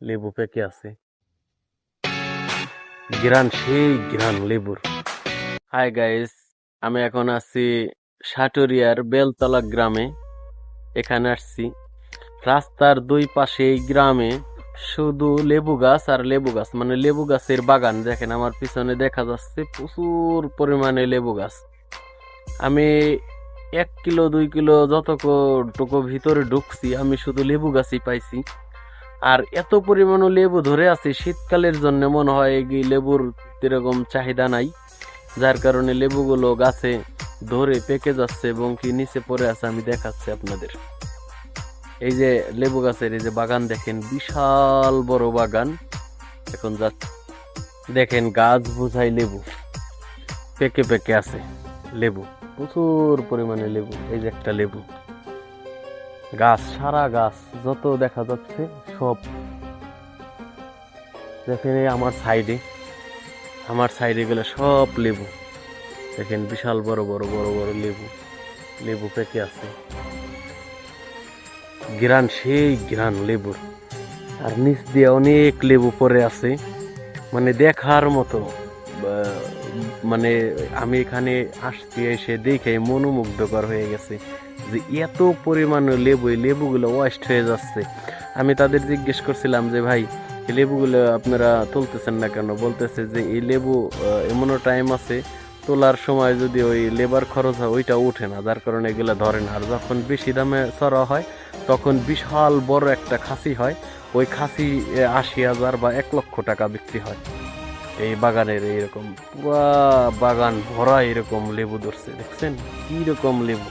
লেবু পেকে আছে, ঘ্রাণ সেই ঘ্রাণ লেবুর। হাই গাইস, আমি এখন আছি সাটুরিয়ার বেলতলা গ্রামে। এখানে আসছি, রাস্তার দুই পাশে এই গ্রামে শুধু লেবু গাছ আর লেবু গাছ, মানে লেবু গাছের বাগান। দেখেন আমার পিছনে দেখা যাচ্ছে প্রচুর পরিমাণে লেবু গাছ। আমি 1 কিলো 2 কিলো যতটুকু ভিতরে ঢুকছি, আমি শুধু লেবু গাছই পাইছি। আর এত পরিমাণ লেবু ধরে আছে, শীতকালের জন্য মনে হয় এই লেবুর এরকম চাহিদা নাই, যার কারণে লেবুগুলো গাছে ধরে পেকে যাচ্ছে এবং কি নিচে পড়ে আছে। আমি দেখাচ্ছি আপনাদের, এই যে লেবু গাছের এই যে বাগান দেখেন, বিশাল বড় বাগান। এখন যাচ্ছে, দেখেন গাছ বোঝাই লেবু, পেকে পেকে আছে লেবু, প্রচুর পরিমাণে লেবু। এই যে একটা লেবু গাছ, সারা গাছ যত দেখা যাচ্ছে সব। দেখেন এই আমার সাইডে গেলে সব লেবু। দেখেন বিশাল বড় বড় বড় বড় লেবু, লেবু পেকে আছে, ঘ্রাণ সেই ঘ্রাণ লেবুর। আর নিচ দিয়ে অনেক লেবু পড়ে আছে, মানে দেখার মতো। মানে আমি এখানে আসছি, এসে দেখে মনোমুগ্ধকর হয়ে গেছে যে এত পরিমাণ লেবু, এই লেবুগুলো ওয়েস্ট হয়ে যাচ্ছে। আমি তাদের জিজ্ঞেস করছিলাম যে ভাই, এই লেবুগুলো আপনারা তুলতেছেন না কেন? বলতেছে যে এই লেবু এমনও টাইম আছে, তোলার সময় যদি ওই লেবার খরচ হয় ওইটা উঠে না, যার কারণে এগুলো ধরে না। আর যখন বেশি দামে চড়া হয় তখন বিশাল বড় একটা খাসি হয়, ওই খাসি 80,000 বা 1 লক্ষ টাকা বিক্রি হয়। এই বাগানের এইরকম পুরা বাগান ভরা এরকম লেবু ধরছে, দেখছেন কি রকম লেবু।